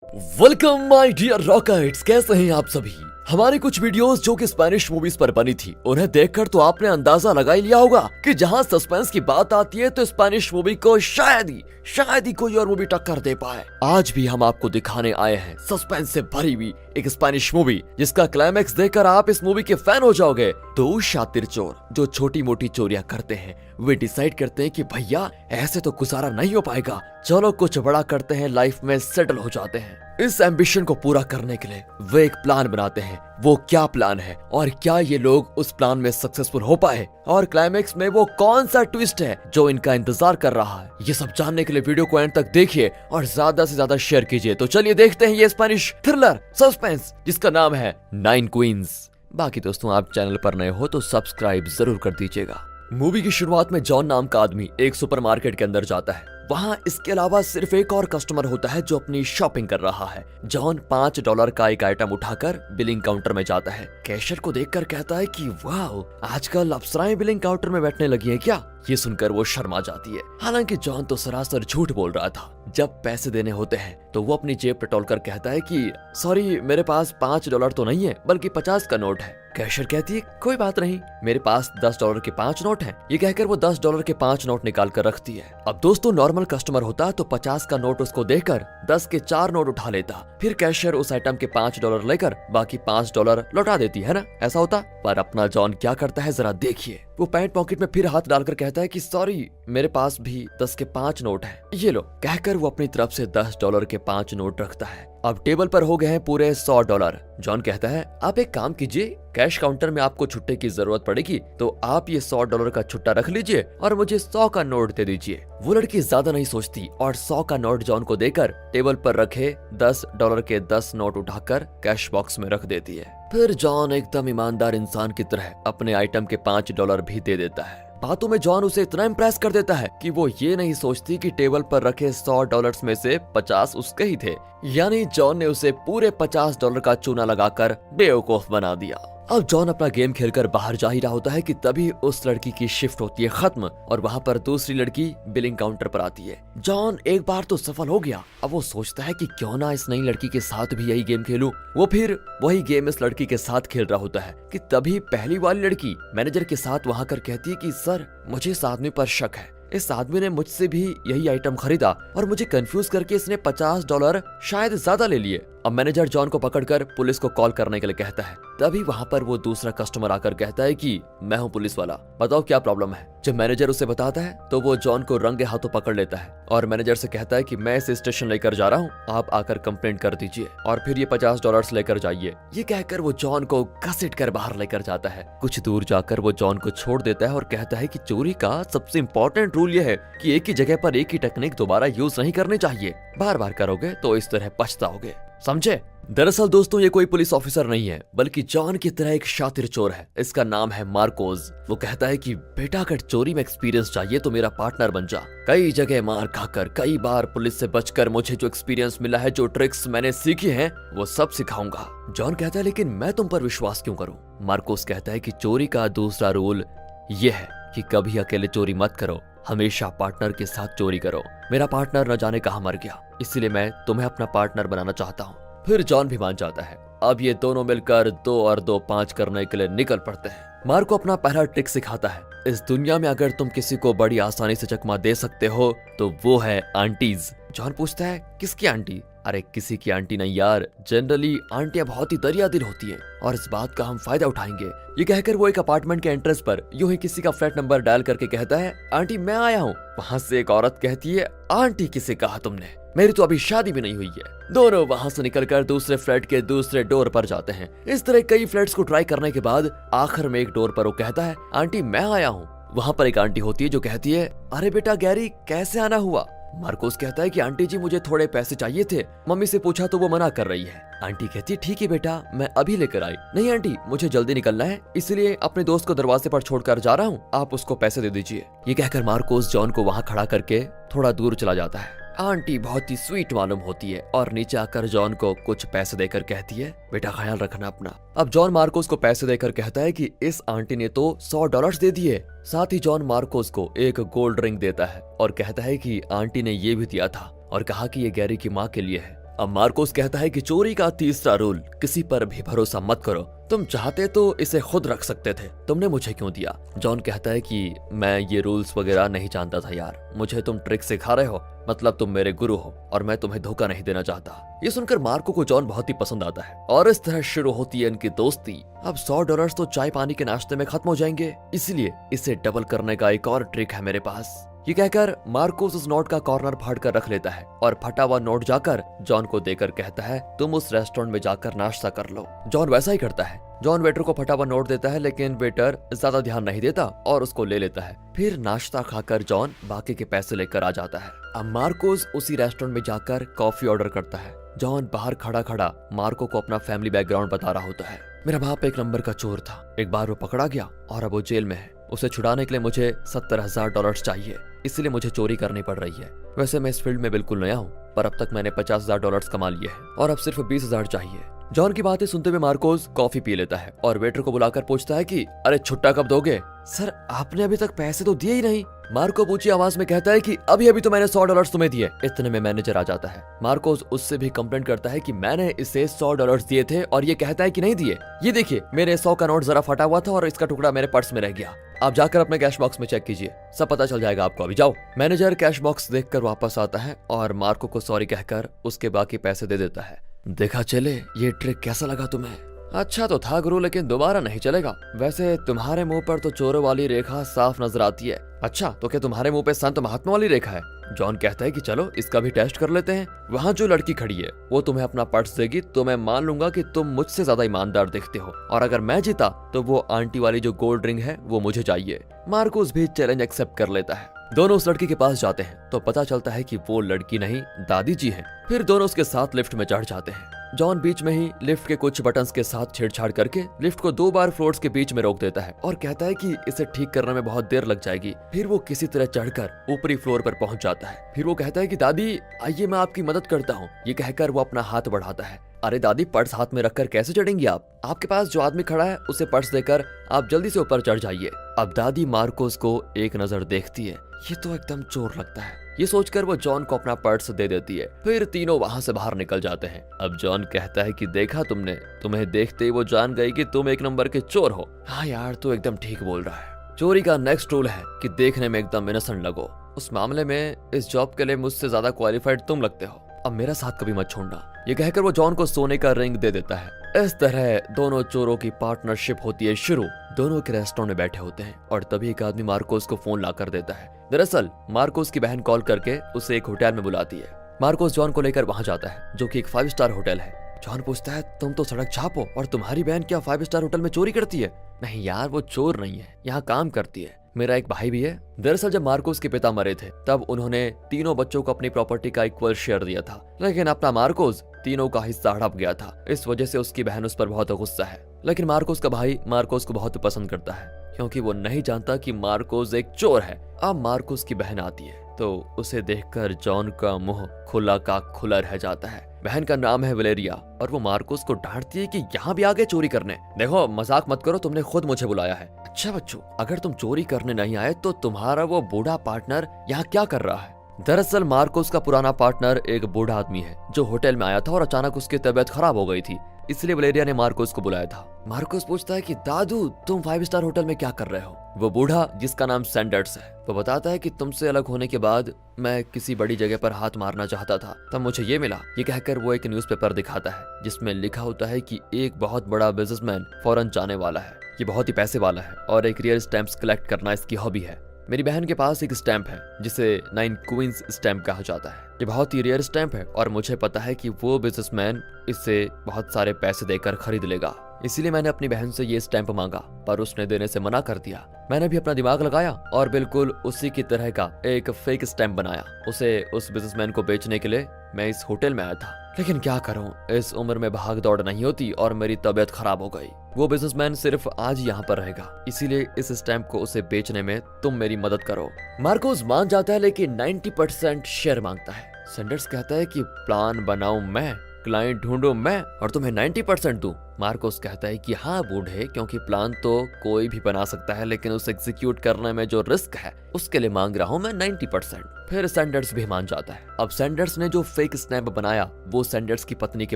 Welcome my dear rockets, कैसे हैं आप सभी। हमारी कुछ वीडियोस जो कि स्पेनिश मूवीज पर बनी थी, उन्हें देखकर तो आपने अंदाजा लगा ही लिया होगा कि जहां सस्पेंस की बात आती है तो स्पेनिश मूवी को शायद ही कोई और मूवी टक्कर दे पाए। आज भी हम आपको दिखाने आए हैं सस्पेंस से भरी हुई एक स्पेनिश मूवी जिसका क्लाइमैक्स देखकर आप इस मूवी के फैन हो जाओगे। दो शातिर चोर जो छोटी मोटी चोरियां करते हैं, वे डिसाइड करते हैं कि भैया ऐसे तो गुजारा नहीं हो पाएगा, चलो कुछ बड़ा करते हैं, लाइफ में सेटल हो जाते हैं। इस एम्बिशन को पूरा करने के लिए वे एक प्लान बनाते हैं। वो क्या प्लान है और क्या ये लोग उस प्लान में सक्सेसफुल हो पाए, और क्लाइमैक्स में वो कौन सा ट्विस्ट है जो इनका इंतजार कर रहा है, ये सब जानने के लिए वीडियो को एंड तक देखिए और ज्यादा से ज्यादा शेयर कीजिए। तो चलिए देखते हैं ये स्पेनिश थ्रिलर सस्पेंस जिसका नाम है 9 क्वींस। बाकी दोस्तों, आप चैनल पर नए हो तो सब्सक्राइब जरूर कर दीजिएगा। मूवी की शुरुआत में जॉन नाम का आदमी एक सुपरमार्केट के अंदर जाता है। वहाँ इसके अलावा सिर्फ एक और कस्टमर होता है जो अपनी शॉपिंग कर रहा है। जॉन $5 का एक आइटम उठाकर बिलिंग काउंटर में जाता है। कैशियर को देखकर कहता है कि वाह, आजकल अप्सराएं बिलिंग काउंटर में बैठने लगी हैं क्या। ये सुनकर वो शर्मा जाती है। हालांकि जॉन तो सरासर झूठ बोल रहा था। जब पैसे देने होते हैं तो वो अपनी जेब टटोलकर कहता है कि सॉरी, मेरे पास $5 तो नहीं है बल्कि 50 का नोट है। कैशियर कहती है कोई बात नहीं, मेरे पास $10 के 5 नोट हैं। ये कहकर वो $10 के 5 नोट निकाल कर रखती है। अब दोस्तों, नॉर्मल कस्टमर होता तो 50 का नोट उसको देकर 10 के 4 नोट उठा लेता। फिर कैशियर उस आइटम के $5 लेकर बाकी $5 लौटा देती है ना, ऐसा होता। पर अपना जॉन क्या करता है जरा देखिए। वो पैंट पॉकेट में फिर हाथ डालकर कहता है कि सॉरी, मेरे पास भी 10 के 5 नोट हैं, ये लो। कहकर वो अपनी तरफ से $10 के 5 नोट रखता है। अब टेबल पर हो गए हैं पूरे $100। जॉन कहता है आप एक काम कीजिए, कैश काउंटर में आपको छुट्टे की जरूरत पड़ेगी तो आप ये $100 का छुट्टा रख लीजिए और मुझे 100 का नोट दे दीजिए। वो लड़की ज्यादा नहीं सोचती और 100 का नोट जॉन को देकर टेबल पर रखे $10 के 10 नोट उठाकर कैश बॉक्स में रख देती है। फिर जॉन एकदम ईमानदार इंसान की तरह अपने आइटम के $5 भी दे देता है। बातों में जॉन उसे इतना इम्प्रेस कर देता है कि वो ये नहीं सोचती कि टेबल पर रखे $100 में से 50 उसके ही थे। यानी जॉन ने उसे पूरे $50 का चूना लगाकर बेवकूफ बना दिया। अब जॉन अपना गेम खेलकर बाहर जा ही रहा होता है कि तभी उस लड़की की शिफ्ट होती है खत्म और वहाँ पर दूसरी लड़की बिलिंग काउंटर पर आती है। जॉन एक बार तो सफल हो गया। अब वो सोचता है कि क्यों ना इस नई लड़की के साथ भी यही गेम खेलूं। वो फिर वही गेम इस लड़की के साथ खेल रहा होता है कि तभी पहली वाली लड़की मैनेजर के साथ वहाँ कर कहती है कि सर, मुझे इस आदमी पर शक है। इस आदमी ने मुझसे भी यही आइटम खरीदा और मुझे कंफ्यूज करके इसने $50 शायद ज्यादा ले लिए। अब मैनेजर जॉन को पकड़कर पुलिस को कॉल करने के लिए कहता है। तभी वहाँ पर वो दूसरा कस्टमर आकर कहता है कि मैं हूँ पुलिस वाला, बताओ क्या प्रॉब्लम है। जब मैनेजर उसे बताता है तो वो जॉन को रंगे हाथों पकड़ लेता है और मैनेजर से कहता है कि मैं इसे स्टेशन लेकर जा रहा हूँ, आप आकर कंप्लेंट कर दीजिए और फिर ये $50 लेकर जाइए। ये कहकर वो जॉन को घसीट कर बाहर लेकर जाता है। कुछ दूर जाकर वो जॉन को छोड़ देता है और कहता है कि चोरी का सबसे इम्पोर्टेंट रूल ये है कि एक ही जगह पर एक ही टेक्निक दोबारा यूज नहीं करनी चाहिए। बार बार करोगे तो इस तरह पछताओगे, समझे। दरअसल दोस्तों, ये कोई पुलिस ऑफिसर नहीं है बल्कि जॉन की तरह एक शातिर चोर है। इसका नाम है मार्कोस। वो कहता है कि बेटा, अगर चोरी में एक्सपीरियंस चाहिए तो मेरा पार्टनर बन जा। कई जगह मार खाकर, कई बार पुलिस से बचकर मुझे जो एक्सपीरियंस मिला है, जो ट्रिक्स मैंने सीखी हैं, वो सब सिखाऊंगा। जॉन कहता है लेकिन मैं तुम पर विश्वास क्यों करूं। मार्कोस कहता है कि चोरी का दूसरा रूल ये है कि कभी अकेले चोरी मत करो, हमेशा पार्टनर के साथ चोरी करो। मेरा पार्टनर न जाने कहां मर गया, इसलिए मैं तुम्हें अपना पार्टनर बनाना चाहता हूँ। फिर जॉन भी मान जाता है। अब ये दोनों मिलकर 2 और 2 5 करने के लिए निकल पड़ते हैं। मार्को अपना पहला ट्रिक सिखाता है। इस दुनिया में अगर तुम किसी को बड़ी आसानी से चकमा दे सकते हो तो वो है आंटीज। जॉन पूछता है किसकी आंटी। अरे किसी की आंटी नहीं यार, जनरली आंटियां बहुत ही दरिया दिल होती हैं और इस बात का हम फायदा उठाएंगे। ये कहकर वो एक अपार्टमेंट के एंट्रेंस पर यूं ही किसी का फ्लैट नंबर डायल करके कहता है आंटी मैं आया हूँ। वहाँ से एक औरत कहती है आंटी किसे कहा तुमने, मेरी तो अभी शादी भी नहीं हुई है। दोनों वहाँ से निकलकर दूसरे फ्लैट के दूसरे डोर पर जाते हैं। इस तरह कई फ्लैट्स को ट्राई करने के बाद आखिर में एक डोर पर वो कहता है आंटी मैं आया हूँ। वहाँ पर एक आंटी होती है जो कहती है अरे बेटा गैरी, कैसे आना हुआ। मार्कोस कहता है कि आंटी जी मुझे थोड़े पैसे चाहिए थे, मम्मी से पूछा तो वो मना कर रही है। आंटी कहती है ठीक है बेटा, मैं अभी लेकर आई। नहीं आंटी, मुझे जल्दी निकलना है, इसलिए अपने दोस्त को दरवाजे पर छोड़कर जा रहा हूँ, आप उसको पैसे दे दीजिए। ये कहकर मार्कोस जॉन को वहाँ खड़ा करके थोड़ा दूर चला जाता है। आंटी बहुत ही स्वीट मालूम होती है और नीचे आकर जॉन को कुछ पैसे देकर कहती है बेटा ख्याल रखना अपना। अब जॉन मार्कोस को पैसे देकर कहता है कि इस आंटी ने तो $100 दे दिए। साथ ही जॉन मार्कोस को एक गोल्ड रिंग देता है और कहता है कि आंटी ने ये भी दिया था और कहा कि ये गैरी की माँ के लिए है। अब मार्कोस कहता है कि चोरी का तीसरा रूल, किसी पर भी भरोसा मत करो। तुम चाहते तो इसे खुद रख सकते थे, तुमने मुझे क्यों दिया? जॉन कहता है कि मैं ये रूल्स वगैरह नहीं जानता था यार, मुझे तुम ट्रिक सिखा रहे हो, मतलब तुम मेरे गुरु हो और मैं तुम्हें धोखा नहीं देना चाहता। ये सुनकर मार्को को जॉन बहुत ही पसंद आता है और इस तरह शुरू होती है इनकी दोस्ती। अब $100 तो चाय पानी के नाश्ते में खत्म हो जाएंगे, इसलिए इसे डबल करने का एक और ट्रिक है मेरे पास। ये कहकर मार्कोस उस नोट का कॉर्नर फाड़ कर रख लेता है और फटा हुआ नोट जाकर जॉन को देकर कहता है तुम उस रेस्टोरेंट में जाकर नाश्ता कर लो। जॉन वैसा ही करता है। जॉन वेटर को फटा हुआ नोट देता है, लेकिन वेटर ज्यादा ध्यान नहीं देता और उसको ले लेता है। फिर नाश्ता खाकर जॉन बाकी के पैसे लेकर आ जाता है। अब मार्कोस उसी रेस्टोरेंट में जाकर कॉफी ऑर्डर करता है। जॉन बाहर खड़ा खड़ा मार्को को अपना फैमिली बैकग्राउंड बता रहा होता है। मेरा बाप एक नंबर का चोर था, एक बार वो पकड़ा गया और अब वो जेल में है। उसे छुड़ाने के लिए मुझे $70,000 चाहिए, इसलिए मुझे चोरी करनी पड़ रही है। वैसे मैं इस फील्ड में बिल्कुल नया हूँ, पर अब तक मैंने $50,000 कमा लिए हैं और अब सिर्फ 20,000 चाहिए। जॉन की बातें सुनते हुए मार्कोस कॉफी पी लेता है और वेटर को बुलाकर पूछता है कि अरे छुट्टा कब दोगे? सर आपने अभी तक पैसे तो दिए ही नहीं। मार्को ऊंची आवाज में कहता है कि अभी अभी तो मैंने $100 तुम्हें दिए। इतने में मैनेजर आ जाता है। मार्कोस उससे भी कंप्लेंट करता है कि मैंने इसे $100 दिए थे और ये कहता है कि नहीं दिए। ये देखिए मेरे 100 का नोट जरा फटा हुआ था और इसका टुकड़ा मेरे पर्स में रह गया। आप जाकर अपने कैश बॉक्स में चेक कीजिए, सब पता चल जाएगा आपको, अभी जाओ। मैनेजर कैश बॉक्स देखकर वापस आता है और मार्को को सॉरी कहकर उसके बाकी पैसे दे देता है। देखा चले ये ट्रिक कैसा लगा तुम्हें? अच्छा तो था गुरु, लेकिन दोबारा नहीं चलेगा। वैसे तुम्हारे मुंह पर तो चोरों वाली रेखा साफ नजर आती है। अच्छा तो क्या तुम्हारे मुंह पे संत महात्मा वाली रेखा है? जॉन कहता है कि चलो इसका भी टेस्ट कर लेते हैं। वहाँ जो लड़की खड़ी है वो तुम्हें अपना पर्स देगी तो मैं मान लूंगा कि तुम मुझसे ज्यादा ईमानदार दिखते हो, और अगर मैं जीता तो वो आंटी वाली जो गोल्ड रिंग है वो मुझे चाहिए। मार्कोस भी चैलेंज एक्सेप्ट कर लेता है। दोनों उस लड़की के पास जाते हैं तो पता चलता है कि वो लड़की नहीं दादी जी हैं। फिर दोनों उसके साथ लिफ्ट में चढ़ जाते हैं। जॉन बीच में ही लिफ्ट के कुछ बटन्स के साथ छेड़छाड़ करके लिफ्ट को 2 बार फ्लोर्स के बीच में रोक देता है और कहता है कि इसे ठीक करने में बहुत देर लग जाएगी। फिर वो किसी तरह चढ़कर ऊपरी फ्लोर पर पहुंच जाता है। फिर वो कहता है कि दादी आइए मैं आपकी मदद करता हूँ। ये कहकर वो अपना हाथ बढ़ाता है। अरे दादी पर्स हाथ में रखकर कैसे चढ़ेंगी आप? आपके पास जो आदमी खड़ा है उसे पर्स देकर आप जल्दी से ऊपर चढ़ जाइए। अब दादी मार्कोस को एक नजर देखती है, ये तो एकदम चोर लगता है। ये सोचकर वो जॉन को अपना पर्स दे देती है। फिर तीनों वहाँ से बाहर निकल जाते हैं। अब जॉन कहता है कि देखा तुमने, तुम्हें देखते ही वो जान गई कि तुम एक नंबर के चोर हो। हाँ यार तू एकदम ठीक बोल रहा है। चोरी का नेक्स्ट रूल है कि देखने में एकदम इनोसेंट लगो। उस मामले में इस जॉब के लिए मुझसे ज्यादा क्वालिफाइड तुम लगते हो। अब मेरा साथ कभी मत छोड़ना। ये कहकर वो जॉन को सोने का रिंग दे देता है। इस तरह दोनों चोरों की पार्टनरशिप होती है शुरू। दोनों के रेस्टोरेंट में बैठे होते हैं और तभी एक आदमी मार्कोस को फोन ला कर देता है। दरअसल मार्कोस की बहन कॉल करके उसे एक होटल में बुलाती है। मार्कोस जॉन को लेकर वहां जाता है जो कि एक 5 स्टार होटल है। जॉन पूछता है तुम तो सड़क छाप हो और तुम्हारी बहन क्या 5 स्टार होटल में चोरी करती है? नहीं यार वो चोर नहीं है, यहाँ काम करती है। मेरा एक भाई भी है। दरअसल जब मार्कोस के पिता मरे थे तब उन्होंने तीनों बच्चों को अपनी प्रॉपर्टी का इक्वल शेयर दिया था, लेकिन अपना मार्कोस तीनों का हिस्सा हड़प गया था। इस वजह से उसकी बहन उस पर बहुत गुस्सा है। लेकिन मार्कोस का भाई मार्कोस को बहुत पसंद करता है क्योंकि वो नहीं जानता कि मार्कोस एक चोर है। अब मार्कोस की बहन आती है तो उसे देखकर जॉन का मुंह खुला का खुला रह जाता है। बहन का नाम है वलेरिया और वो मार्कोस को डांटती है कि यहाँ भी आ गए चोरी करने। देखो मजाक मत करो, तुमने खुद मुझे बुलाया है। अच्छा बच्चों, अगर तुम चोरी करने नहीं आए तो तुम्हारा वो बूढ़ा पार्टनर यहाँ क्या कर रहा है? दरअसल मार्कोस का पुराना पार्टनर एक बूढ़ा आदमी है जो होटल में आया था और अचानक उसकी तबीयत खराब हो गई थी, इसलिए वलेरिया ने मार्कोस को बुलाया था। मार्कोस पूछता है कि दादू तुम 5 स्टार होटल में क्या कर रहे हो? वो बूढ़ा जिसका नाम सैंडर्स है वो बताता है कि तुमसे अलग होने के बाद मैं किसी बड़ी जगह पर हाथ मारना चाहता था, तब मुझे ये मिला। ये कहकर वो एक न्यूज़पेपर दिखाता है जिसमें लिखा होता है कि एक बहुत बड़ा बिजनेसमैन फॉरेन जाने वाला है। ये बहुत ही पैसे वाला है और एक रियल स्टैंप्स कलेक्ट करना इसकी हॉबी है। मेरी बहन के पास एक स्टैंप है जिसे 9 क्वींस स्टैंप कहा जाता है। ये बहुत ही रेयर स्टैंप है और मुझे पता है कि वो बिजनेसमैन इसे बहुत सारे पैसे देकर खरीद लेगा, इसीलिए मैंने अपनी बहन से ये स्टैंप मांगा पर उसने देने से मना कर दिया। मैंने भी अपना दिमाग लगाया और बिल्कुल उसी की तरह का एक फेक स्टैंप बनाया। उसे उस बिजनेसमैन को बेचने के लिए मैं इस होटल में आया था, लेकिन क्या करूं, इस उम्र में भाग दौड़ नहीं होती और मेरी तबीयत खराब हो गई। वो बिजनेसमैन सिर्फ आज यहाँ पर रहेगा, इसीलिए इस स्टैंप को उसे बेचने में तुम मेरी मदद करो। मार्कोस मान जाता है लेकिन 90% शेयर मांगता है। सैंडर्स कहता है कि प्लान बनाऊं मैं, क्लाइंट ढूंढूं मैं और तुम्हें 90% दूं। मार्कोस कहता है कि हाँ बूढ़े, क्योंकि प्लान तो कोई भी बना सकता है, लेकिन उसे एग्जीक्यूट करने में जो रिस्क है उसके लिए मांग रहा हूँ मैं 90%। फिर सैंडर्स भी मान जाता है। अब सैंडर्स ने जो फेक स्टैंप बनाया वो सैंडर्स की पत्नी के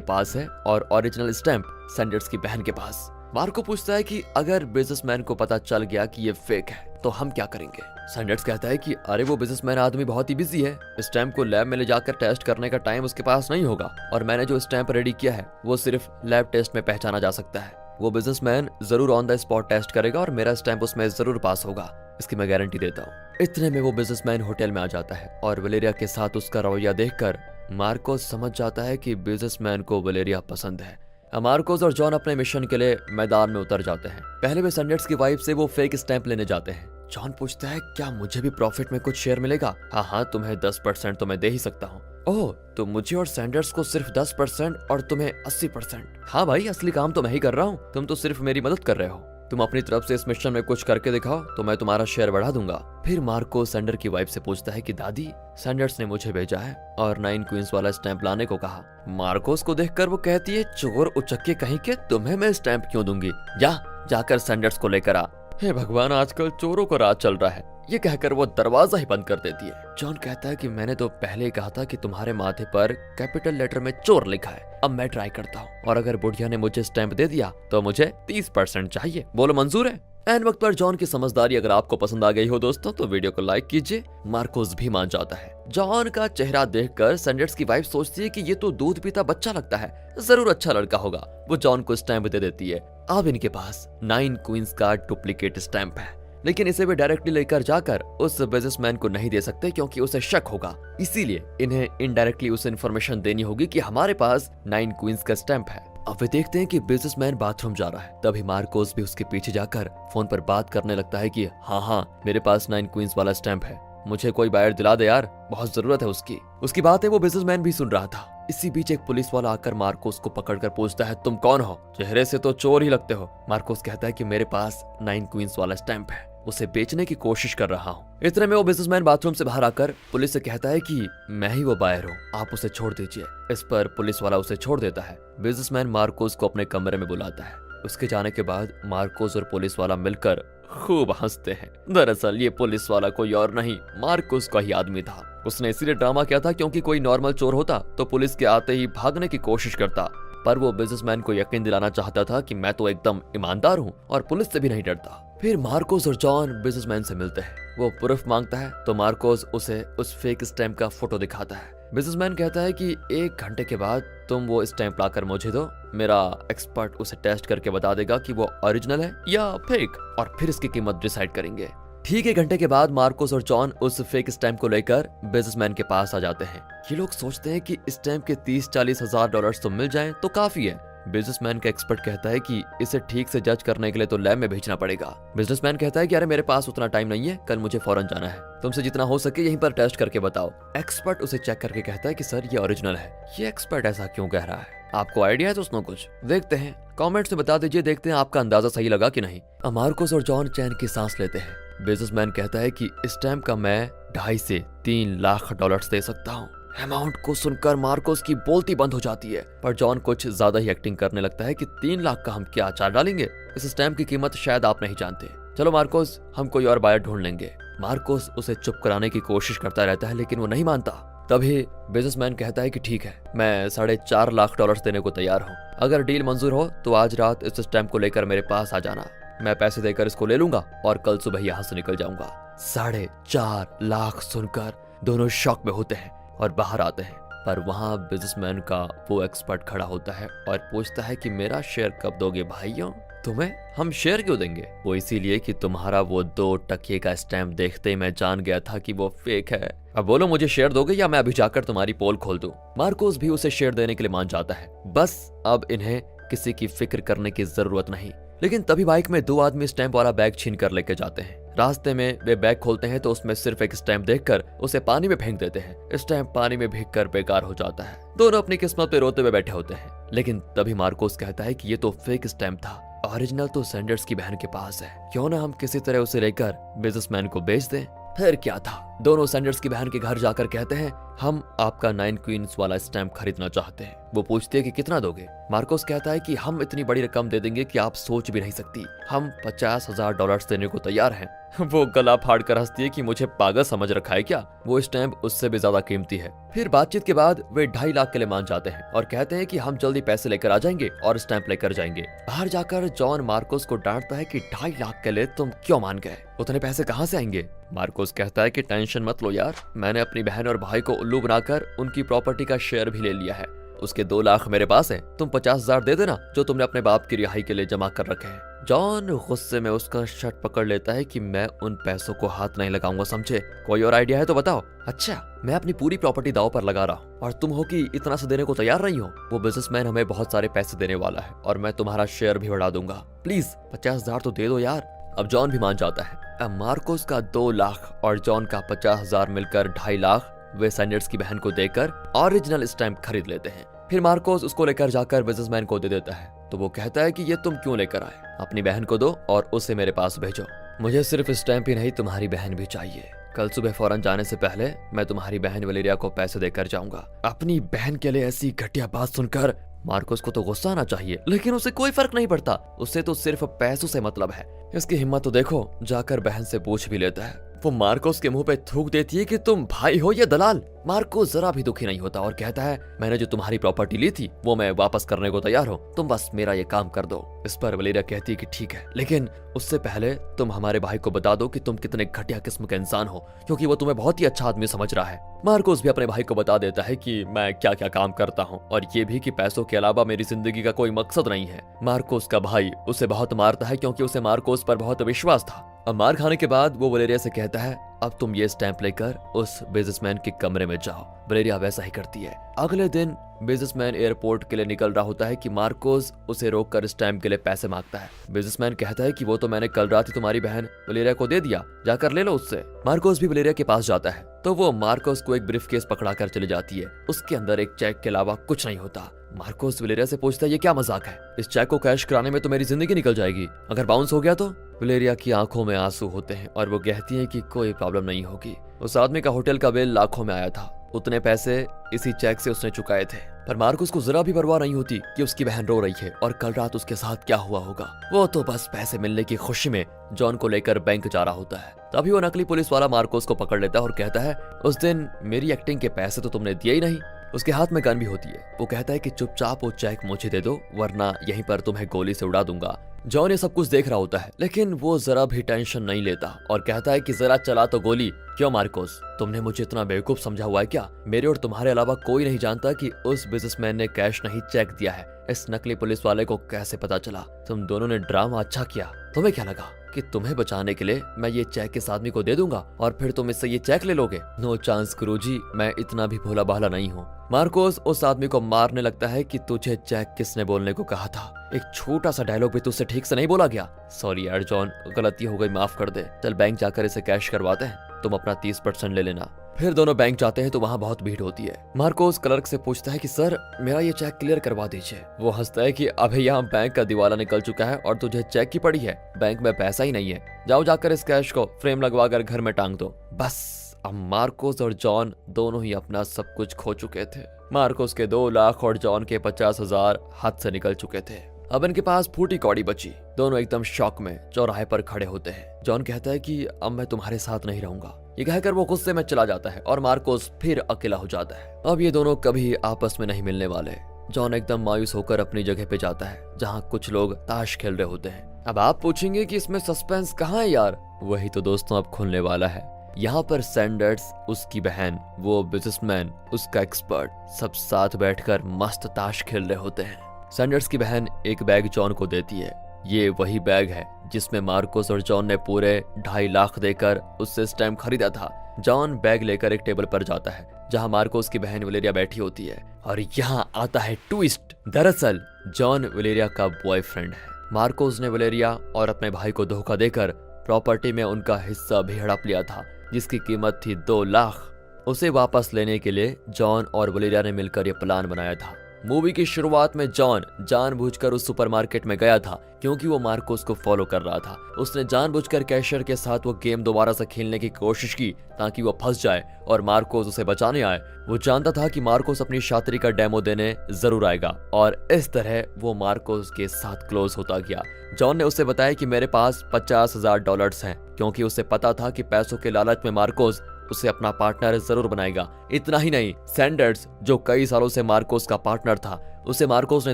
पास है और ओरिजिनल स्टैंप सैंडर्स की बहन के पास। मार्को पूछता है कि अगर बिजनेसमैन को पता चल गया कि ये फेक है तो हम क्या करेंगे। सैंडर्स कहता है कि अरे वो बिजनेसमैन आदमी बहुत ही बिजी है, स्टैंप को लैब में ले जाकर टेस्ट करने का टाइम उसके पास नहीं होगा, और मैंने जो स्टैंप रेडी किया है वो सिर्फ लैब टेस्ट में पहचाना जा सकता है। वो बिजनेसमैन जरूर ऑन द स्पॉट टेस्ट करेगा और मेरा स्टैंप उसमें जरूर पास होगा, इसकी मैं गारंटी देता हूँ। इतने में वो बिजनेसमैन होटल में आ जाता है और वलेरिया के साथ उसका रवैया देखकर मार्कोस समझ जाता है कि बिजनेसमैन को वलेरिया पसंद है। मार्कोस और जॉन अपने मिशन के लिए मैदान में उतर जाते हैं। पहले वे सैंडर्स की वाइफ से वो फेक स्टैंप लेने जाते हैं। जॉन पूछता है क्या मुझे भी प्रॉफिट में कुछ शेयर मिलेगा। हाँ, तुम्हें 10% तो मैं दे ही सकता हूँ। ओह, तो मुझे और सैंडर्स को सिर्फ 10% और तुम्हें 80%। हाँ भाई, असली काम तो मैं ही कर रहा हूँ, तुम तो सिर्फ मेरी मदद कर रहे हो। तुम अपनी तरफ से इस मिशन में कुछ करके दिखाओ तो मैं तुम्हारा शेयर बढ़ा दूंगा। फिर मार्को सैंडर की वाइफ से पूछता है कि दादी, सैंडर्स ने मुझे भेजा है और 9 क्वींस वाला स्टैंप लाने को कहा। मार्कोस को देखकर वो कहती है चोर उचक्के कहीं के, तुम्हें मैं स्टैंप क्यों दूंगी, जाकर सैंडर्स को लेकर आ। हे भगवान, आजकल चोरों को राज चल रहा है, ये कहकर वो दरवाजा ही बंद कर देती है। जॉन कहता है कि मैंने तो पहले ही कहा था कि तुम्हारे माथे पर कैपिटल लेटर में चोर लिखा है। अब मैं ट्राई करता हूँ, और अगर बुढ़िया ने मुझे स्टैंप दे दिया तो मुझे 30% चाहिए। बोलो मंजूर है। एन वक्त पर जॉन की समझदारी अगर आपको पसंद आ गई हो दोस्तों तो वीडियो को लाइक कीजिए। मार्कोस भी मान जाता है। जॉन का चेहरा देखकर सैंडर्स की वाइफ सोचती है कि ये तो दूध पीता बच्चा लगता है, जरूर अच्छा लड़का होगा। वो जॉन को स्टैंप दे देती है। अब इनके पास 9 क्वींस का डुप्लीकेट स्टैंप है, लेकिन इसे वे डायरेक्टली लेकर जाकर उस बिजनेसमैन को नहीं दे सकते क्योंकि उसे शक होगा। इसीलिए इन्हें इनडायरेक्टली उसे इन्फॉर्मेशन देनी होगी कि हमारे पास 9 क्वींस का स्टैंप है। अब वे देखते हैं कि बिजनेसमैन बाथरूम जा रहा है। तभी मार्कोस भी उसके पीछे जाकर फोन पर बात करने लगता है कि हाँ, मेरे पास 9 क्वींस वाला स्टैंप है, मुझे कोई बायर दिला दे यार, बहुत जरूरत है उसकी। उसकी बातें वो बिजनेसमैन भी सुन रहा था। इसी बीच एक पुलिस वाला आकर मार्कोस को पकड़कर पूछता है तुम कौन हो, चेहरे से तो चोर ही लगते हो। मार्कोस कहता है कि मेरे पास 9 क्वींस वाला स्टैंप है, उसे बेचने की कोशिश कर रहा हूँ। इतने में वो बिजनेसमैन बाथरूम से बाहर आकर पुलिस से कहता है कि मैं ही वो बायर हूँ, आप उसे छोड़ दीजिए। इस पर पुलिस वाला उसे छोड़ देता है। बिजनेसमैन मार्कोस को अपने कमरे में बुलाता है। उसके जाने के बाद मार्कोस और पुलिस वाला मिलकर खूब हंसते हैं। दरअसल ये पुलिस वाला कोई और नहीं, मार्कोस का ही आदमी था। उसने इसीलिए ड्रामा किया था क्योंकि कोई नॉर्मल चोर होता तो पुलिस के आते ही भागने की कोशिश करता, पर वो बिजनेसमैन को यकीन दिलाना चाहता था कि मैं तो एकदम ईमानदार हूँ और पुलिस से भी नहीं डरता। फिर मार्कोस और जॉन बिजनेसमैन से मिलते हैं। वो प्रूफ मांगता है तो मार्कोस उसे उस फेक स्टैंप का फोटो दिखाता है। बिजनेसमैन कहता है कि 1 घंटे के बाद तुम वो स्टैंप लाकर मुझे दो, मेरा एक्सपर्ट उसे टेस्ट करके बता देगा कि वो ओरिजिनल है या फेक, और फिर इसकी कीमत डिसाइड करेंगे। ठीक 1 घंटे के बाद मार्कोस और जॉन उस फेक स्टैंप को लेकर बिजनेसमैन के पास आ जाते हैं। ये लोग सोचते हैं कि स्टैंप के 30-40 हजार डॉलर तो मिल जाएं तो काफी है। बिजनेसमैन का एक्सपर्ट कहता है कि इसे ठीक से जज करने के लिए तो लैब में भेजना पड़ेगा। बिजनेसमैन कहता है कि अरे मेरे पास उतना टाइम नहीं है, कल मुझे फौरन जाना है, तुमसे जितना हो सके यहीं पर टेस्ट करके बताओ। एक्सपर्ट उसे चेक करके कहता है कि सर ये ओरिजिनल है। ये एक्सपर्ट ऐसा क्यों कह रहा है, आपको आइडिया है दोस्तों कुछ? देखते हैं, कमेंट्स में बता दीजिए, देखते हैं आपका अंदाजा सही लगा कि नहीं। मार्कोस और जॉन चैन की सांस लेते हैं। बिजनेसमैन कहता है कि स्टैंप का मैं 2.5 से 3 लाख डॉलर दे सकता हूँ। अमाउंट को सुनकर मार्कोस की बोलती बंद हो जाती है, पर जॉन कुछ ज्यादा ही एक्टिंग करने लगता है कि 3 लाख का हम क्या अचार डालेंगे, इस स्टैंप की कीमत शायद आप नहीं जानते। चलो मार्कोस, हम कोई और बायर ढूंढ लेंगे। मार्कोस उसे चुप कराने की कोशिश करता रहता है लेकिन वो नहीं मानता। तभी बिजनेसमैन कहता है कि ठीक है, मैं 4.5 लाख डॉलर देने को तैयार हूँ। अगर डील मंजूर हो तो आज रात इस स्टैंप को लेकर मेरे पास आ जाना, मैं पैसे देकर इसको ले लूंगा और कल सुबह यहाँ से निकल जाऊंगा। 4.5 लाख सुनकर दोनों शॉक में होते हैं और बाहर आते हैं, पर वहाँ बिजनेसमैन का वो एक्सपर्ट खड़ा होता है और पूछता है कि मेरा शेयर कब दोगे भाइयों? तुम्हें हम शेयर क्यों देंगे? वो इसीलिए कि तुम्हारा वो 2 टके का स्टैंप देखते ही मैं जान गया था कि वो फेक है। अब बोलो, मुझे शेयर दोगे या मैं अभी जाकर तुम्हारी पोल खोल दूं? मार्कोस भी उसे शेयर देने के लिए मान जाता है। बस अब इन्हें किसी की फिक्र करने की जरूरत नहीं। लेकिन तभी बाइक में 2 आदमी स्टैंप वाला बैग छीन कर लेके जाते हैं। रास्ते में वे बैग खोलते हैं तो उसमें सिर्फ एक स्टैंप देखकर उसे पानी में फेंक देते हैं। स्टैंप पानी में भीगकर बेकार हो जाता है। दोनों अपनी किस्मत पे रोते हुए बैठे होते हैं। लेकिन तभी मार्कोस कहता है कि ये तो फेक स्टैंप था, ओरिजिनल तो सैंडर्स की बहन के पास है, क्यों ना हम किसी तरह उसे लेकर बिजनेसमैन को बेच दें। फिर क्या था, दोनों सैंडर्स की बहन के घर जाकर कहते हैं हम आपका 9 क्वींस वाला स्टैम्प खरीदना चाहते हैं। वो पूछते हैं कि कितना दोगे। मार्कोस कहता है कि हम इतनी बड़ी रकम दे देंगे कि आप सोच भी नहीं सकती, हम $50,000 देने को तैयार हैं। वो गला फाड़ कर हंसती है कि मुझे पागल समझ रखा है क्या, वो स्टैम्प उससे भी ज्यादा कीमती है। फिर बातचीत के बाद वे 2.5 लाख के लिए मान जाते हैं और कहते हैं कि हम जल्दी पैसे लेकर आ जाएंगे और स्टैम्प लेकर जाएंगे। बाहर जाकर जॉन मार्कोस को डांटता है कि 2.5 लाख के लिए तुम क्यों मान गए, उतने पैसे कहाँ से आएंगे। मार्कोस कहता है कि टेंशन मत लो यार, मैंने अपनी बहन और भाई को उल्लू बनाकर उनकी प्रॉपर्टी का शेयर भी ले लिया है, उसके 2 लाख मेरे पास है, तुम 50,000 दे देना जो तुमने अपने बाप की रिहाई के लिए जमा कर रखे हैं। जॉन गुस्से में उसका शर्ट पकड़ लेता है कि मैं उन पैसों को हाथ नहीं लगाऊंगा, समझे, कोई और आइडिया है तो बताओ। अच्छा, मैं अपनी पूरी प्रॉपर्टी दांव पर लगा रहा हूँ और तुम हो कि इतना सा देने को तैयार नहीं हो। वो बिजनेसमैन हमें बहुत सारे पैसे देने वाला है और मैं तुम्हारा शेयर भी बढ़ा दूंगा, प्लीज 50,000 तो दे दो यार। अब जॉन भी मान जाता है। अब मार्कोस का 2 लाख और जॉन का 50,000 मिलकर 2.5 लाख वे सैंडर्स की बहन को देकर ओरिजिनल स्टैम्प खरीद लेते हैं। फिर मार्कोस उसको लेकर जाकर बिजनेसमैन को दे देता है, तो वो कहता है कि ये तुम क्यों लेकर आए, अपनी बहन को दो और उसे मेरे पास भेजो। मुझे सिर्फ स्टैम्प ही नहीं, तुम्हारी बहन भी चाहिए। कल सुबह फौरन जाने से पहले मैं तुम्हारी बहन वलेरिया को पैसे देकर जाऊंगा। अपनी बहन के लिए ऐसी घटिया बात सुनकर मार्कोस को तो गुस्सा आना चाहिए, लेकिन उसे कोई फर्क नहीं पड़ता, उससे तो सिर्फ पैसों से मतलब है। इसकी हिम्मत तो देखो, जाकर बहन से पूछ भी लेता है। वो मार्कोस के मुंह पे थूक देती है कि तुम भाई हो या दलाल। मार्कोस जरा भी दुखी नहीं होता और कहता है मैंने जो तुम्हारी प्रॉपर्टी ली थी वो मैं वापस करने को तैयार हूँ, तुम बस मेरा ये काम कर दो। इस पर वलेरिया कहती है कि ठीक है, लेकिन उससे पहले तुम हमारे भाई को बता दो कि तुम कितने घटिया किस्म के इंसान हो, क्योंकि वो तुम्हें बहुत ही अच्छा आदमी समझ रहा है। मार्कोस भी अपने भाई को बता देता है कि मैं क्या क्या काम करता हूँ और ये भी कि पैसों के अलावा मेरी जिंदगी का कोई मकसद नहीं है। मार्कोस का भाई उसे बहुत मारता है क्योंकि उसे मार्कोस पर बहुत विश्वास था। अब मार खाने के बाद वो वलेरिया से कहता है अब तुम ये स्टैम्प लेकर उस बिजनेसमैन के कमरे में जाओ। वलेरिया वैसा ही करती है। अगले दिन बिजनेसमैन एयरपोर्ट के लिए निकल रहा होता है कि मार्कोस उसे रोककर स्टैम्प के लिए पैसे मांगता है। बिजनेसमैन कहता है कि वो तो मैंने कल रात ही तुम्हारी बहन वलेरिया को दे दिया, जाकर ले लो उससे। मार्कोस भी वलेरिया के पास जाता है तो वो मार्कोस को एक ब्रीफकेस पकड़ाकर चली जाती है। उसके अंदर एक चेक के अलावा कुछ नहीं होता। मार्कोस वलेरिया से पूछता है ये क्या मजाक है, इस चेक को कैश कराने में तो मेरी जिंदगी निकल जाएगी, अगर बाउंस हो गया तो। वलेरिया की आंखों में आंसू होते हैं और वो कहती है कि कोई प्रॉब्लम नहीं होगी। उस आदमी का होटल का बिल लाखों में आया था, उतने पैसे इसी चेक से उसने चुकाए थे। पर मार्कोस को जरा भी परवाह नहीं होती कि उसकी बहन रो रही है और कल रात उसके साथ क्या हुआ होगा। वो तो बस पैसे मिलने की खुशी में जॉन को लेकर बैंक जा रहा होता है। तभी वो नकली पुलिस वाला मार्कोस को पकड़ लेता है और कहता है उस दिन मेरी एक्टिंग के पैसे तो तुमने दिए ही नहीं। उसके हाथ में गन भी होती है। वो कहता है कि चुपचाप वो चेक मुझे दे दो वरना यहीं पर तुम्हें गोली से उड़ा दूंगा। जॉन ये सब कुछ देख रहा होता है लेकिन वो जरा भी टेंशन नहीं लेता और कहता है कि जरा चला तो गोली। क्यों मार्कोस, तुमने मुझे इतना बेवकूफ समझा हुआ है क्या? मेरे और तुम्हारे अलावा कोई नहीं जानता कि उस बिजनेसमैन ने कैश नहीं चेक दिया है। इस नकली पुलिस वाले को कैसे पता चला? तुम दोनों ने ड्रामा अच्छा किया। तुम्हें क्या लगा कि तुम्हें बचाने के लिए मैं ये चेक इस आदमी को दे दूंगा और फिर तुम इससे ये चेक ले लोगे? नो चांस गुरुजी, मैं इतना भी भोला भाला नहीं हूँ। मार्कोस उस आदमी को मारने लगता है कि तुझे चेक किसने बोलने को कहा था? एक छोटा सा डायलॉग भी तुझसे ठीक से नहीं बोला गया। सॉरी यार जॉन, गलती हो गई, माफ कर दे। चल बैंक जाकर इसे कैश करवाते हैं, तुम अपना 30% ले लेना। फिर दोनों बैंक जाते हैं तो वहाँ बहुत भीड़ होती है। मार्कोस क्लर्क से पूछता है कि सर मेरा ये चेक क्लियर करवा दीजिए। वो हंसता है कि अभी यहाँ बैंक का दिवाला निकल चुका है और तुझे चेक की पड़ी है, बैंक में पैसा ही नहीं है। जाओ जाकर इस कैश को फ्रेम लगवा कर घर में टांग दो। बस अब मार्कोस और जॉन दोनों ही अपना सब कुछ खो चुके थे। मार्कोस के 2 लाख और जॉन के 50,000 हाथ से निकल चुके थे। अब इनके पास फूटी कौड़ी बची। दोनों एकदम शॉक में चौराहे पर खड़े होते हैं। जॉन कहता है कि अब मैं तुम्हारे साथ नहीं रहूंगा। ये कहकर वो गुस्से में चला जाता है और मार्कोस फिर अकेला हो जाता है। अब ये दोनों कभी आपस में नहीं मिलने वाले। जॉन एकदम मायूस होकर अपनी जगह पे जाता है जहाँ कुछ लोग ताश खेल रहे होते हैं। अब आप पूछेंगे कि इसमें सस्पेंस कहाँ है यार? वही तो दोस्तों अब खुलने वाला है। यहाँ पर सैंडर्स, उसकी बहन, वो बिजनेसमैन, उसका एक्सपर्ट, सब साथ बैठकर मस्त ताश खेल रहे होते हैं। सैंडर्स की बहन एक बैग जॉन को देती है। ये वही बैग है जिसमें मार्कोस और जॉन ने पूरे 2.5 लाख देकर उससे स्टैम्प खरीदा था। जॉन बैग लेकर एक टेबल पर जाता है जहां मार्कोस की बहन वलेरिया बैठी होती है और यहाँ आता है ट्विस्ट। दरअसल जॉन वलेरिया का बॉयफ्रेंड है। मार्कोस ने वलेरिया और अपने भाई को धोखा देकर प्रॉपर्टी में उनका हिस्सा भी हड़प लिया था जिसकी कीमत थी 2 लाख। उसे वापस लेने के लिए जॉन और वलेरिया ने मिलकर यह प्लान बनाया था। मूवी की शुरुआत में जॉन जानबूझकर उस सुपरमार्केट में गया था क्योंकि वो मार्कोस को फॉलो कर रहा था। उसने जानबूझकर कैशियर के साथ वो गेम दोबारा से खेलने की कोशिश की ताकि वो फंस जाए और मार्कोस उसे बचाने आए। वो जानता था कि मार्कोस अपनी शातिरी का डेमो देने जरूर आएगा और इस तरह वो मार्कोस के साथ क्लोज होता गया। जॉन ने उसे बताया कि मेरे पास $50,000 हैं, क्योंकि उसे पता था कि पैसों के लालच में मार्कोस उसे अपना पार्टनर जरूर बनाएगा। इतना ही नहीं, सैंडर्स जो कई सालों से मार्कोस का पार्टनर था, उसे मार्कोस ने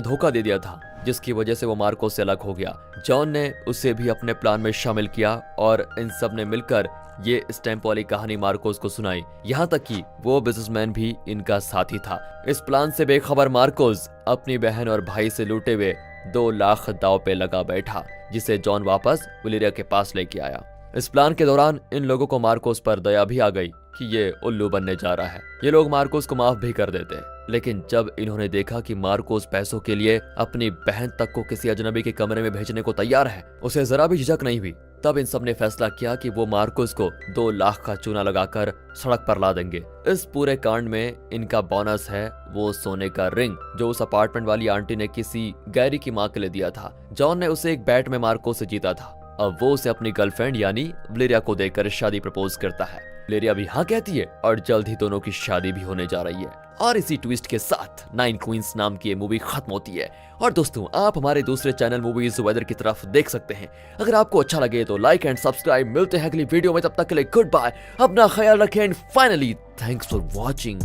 धोखा दे दिया था, जिसकी वजह से वो मार्कोस से अलग हो गया। जॉन ने उसे भी अपने प्लान में शामिल किया और इन सब ने मिलकर ये स्टैम्प वाली कहानी मार्कोस को सुनाई। यहाँ तक कि वो बिजनेसमैन भी इनका साथी था। इस प्लान से बेखबर मार्कोस अपनी बहन और भाई से लूटे हुए 2 लाख दांव पे लगा बैठा, जिसे जॉन वापस वलेरिया के पास लेके आया। इस प्लान के दौरान इन लोगों को मार्कोस पर दया भी आ गई कि ये उल्लू बनने जा रहा है। ये लोग मार्कोस को माफ भी कर देते, लेकिन जब इन्होंने देखा कि मार्कोस पैसों के लिए अपनी बहन तक को किसी अजनबी के कमरे में भेजने को तैयार है, उसे जरा भी झिझक नहीं हुई। तब इन सब ने फैसला किया कि वो मार्कोस को 2 लाख का चूना लगाकर सड़क पर ला देंगे। इस पूरे कांड में इनका बोनस है वो सोने का रिंग, जो उस अपार्टमेंट वाली आंटी ने किसी गैरी की मां के लिए दिया था। जॉन ने उसे एक बैट में मार्कोस से जीता था। अब वो उसे अपनी गर्लफ्रेंड यानी वलेरिया को देकर शादी प्रपोज करता है। वलेरिया भी हाँ कहती है और जल्द ही दोनों की शादी भी होने जा रही है। और इसी ट्विस्ट के साथ 9 क्वींस नाम की ये मूवी खत्म होती है। और दोस्तों, आप हमारे दूसरे चैनल मूवीज वेदर की तरफ देख सकते हैं। अगर आपको अच्छा लगे तो लाइक एंड सब्सक्राइब। मिलते हैं अगली वीडियो में, तब तक के लिए गुड बाय, अपना ख्याल रखें and finally thanks for watching.